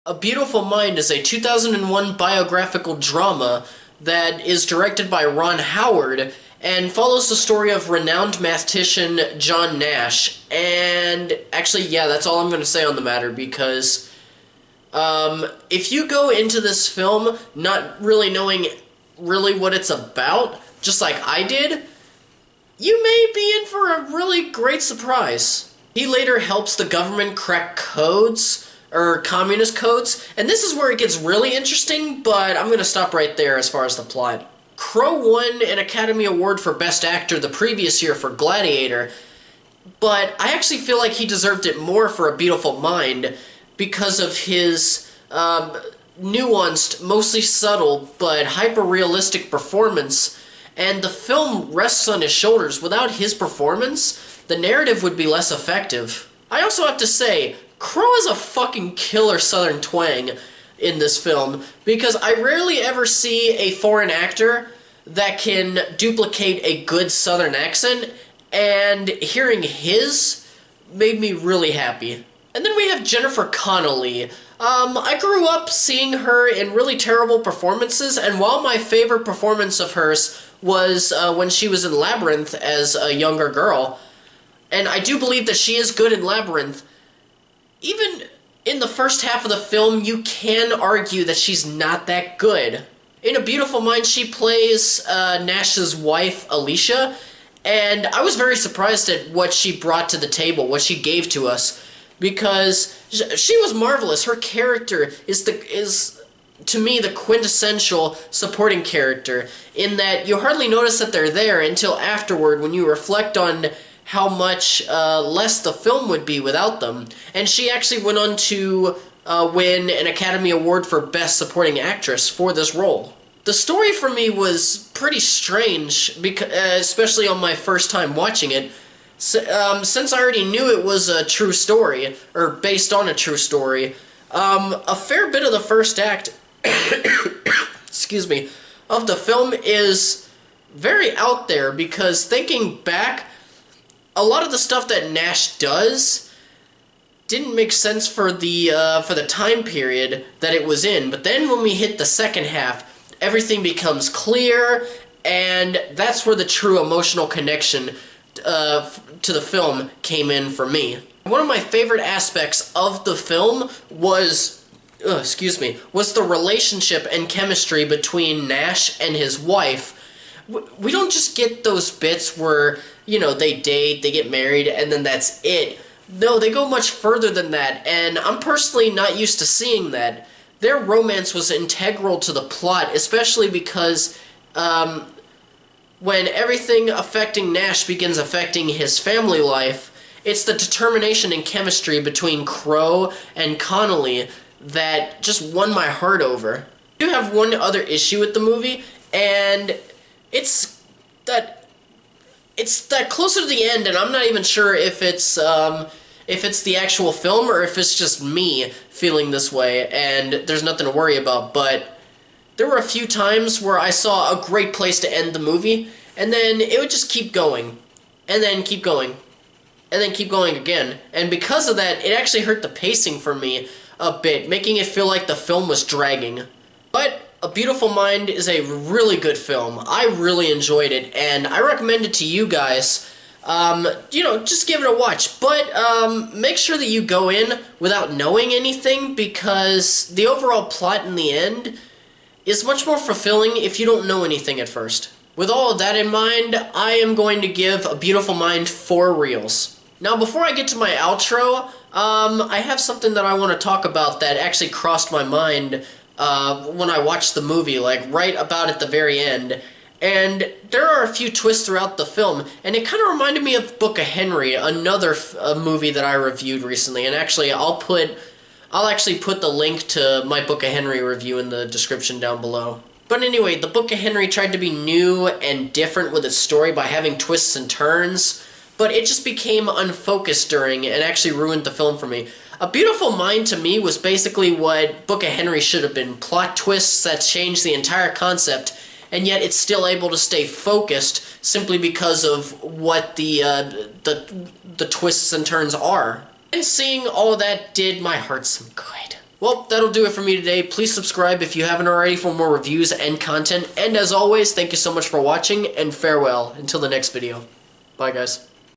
A Beautiful Mind is a 2001 biographical drama that is directed by Ron Howard and follows the story of renowned mathematician John Nash. And actually, yeah, that's all I'm going to say on the matter because if you go into this film not really knowing really what it's about, just like I did, you may be in for a really great surprise. He later helps the government crack codes, or communist codes, and this is where it gets really interesting, but I'm gonna stop right there as far as the plot. Crowe won an Academy Award for Best Actor the previous year for Gladiator, but I actually feel like he deserved it more for A Beautiful Mind because of his nuanced, mostly subtle, but hyper-realistic performance, and the film rests on his shoulders. Without his performance, the narrative would be less effective. I also have to say, Crowe has a fucking killer southern twang in this film, because I rarely ever see a foreign actor that can duplicate a good southern accent, and hearing his made me really happy. And then we have Jennifer Connelly. I grew up seeing her in really terrible performances, and while my favorite performance of hers was when she was in Labyrinth as a younger girl, and I do believe that she is good in Labyrinth, even in the first half of the film, you can argue that she's not that good. In A Beautiful Mind, she plays Nash's wife, Alicia, and I was very surprised at what she brought to the table, what she gave to us, because she was marvelous. Her character is to me, the quintessential supporting character, in that you hardly notice that they're there until afterward when you reflect on how much less the film would be without them. And she actually went on to win an Academy Award for Best Supporting Actress for this role. The story for me was pretty strange, because, especially on my first time watching it. Since I already knew it was a true story, or based on a true story, a fair bit of the first act, excuse me, of the film is very out there, because thinking back, a lot of the stuff that Nash does didn't make sense for the time period that it was in. But then when we hit the second half, everything becomes clear, and that's where the true emotional connection to the film came in for me. One of my favorite aspects of the film was, was the relationship and chemistry between Nash and his wife. We don't just get those bits where, you know, they date, they get married, and then that's it. No, they go much further than that, and I'm personally not used to seeing that. Their romance was integral to the plot, especially because when everything affecting Nash begins affecting his family life, it's the determination and chemistry between Crowe and Connelly that just won my heart over. I do have one other issue with the movie, and it's that closer to the end, and I'm not even sure if it's the actual film or if it's just me feeling this way, and there's nothing to worry about, but there were a few times where I saw a great place to end the movie, and then it would just keep going, and then keep going, and then keep going again, and because of that, it actually hurt the pacing for me a bit, making it feel like the film was dragging. But A Beautiful Mind is a really good film. I really enjoyed it, and I recommend it to you guys. You know, just give it a watch, but make sure that you go in without knowing anything, because the overall plot in the end is much more fulfilling if you don't know anything at first. With all of that in mind, I am going to give A Beautiful Mind 4 reels. Now, before I get to my outro, I have something that I want to talk about that actually crossed my mind when I watched the movie, like right about at the very end. And there are a few twists throughout the film, and it kind of reminded me of Book of Henry, another movie that I reviewed recently. And actually, I'll actually put the link to my Book of Henry review in the description down below. But anyway, the Book of Henry tried to be new and different with its story by having twists and turns, but it just became unfocused during and actually ruined the film for me. A Beautiful Mind to me was basically what Book of Henry should have been. Plot twists that changed the entire concept, and yet it's still able to stay focused simply because of what the twists and turns are. And seeing all of that did my heart some good. Well, that'll do it for me today. Please subscribe if you haven't already for more reviews and content. And as always, thank you so much for watching, and farewell until the next video. Bye, guys.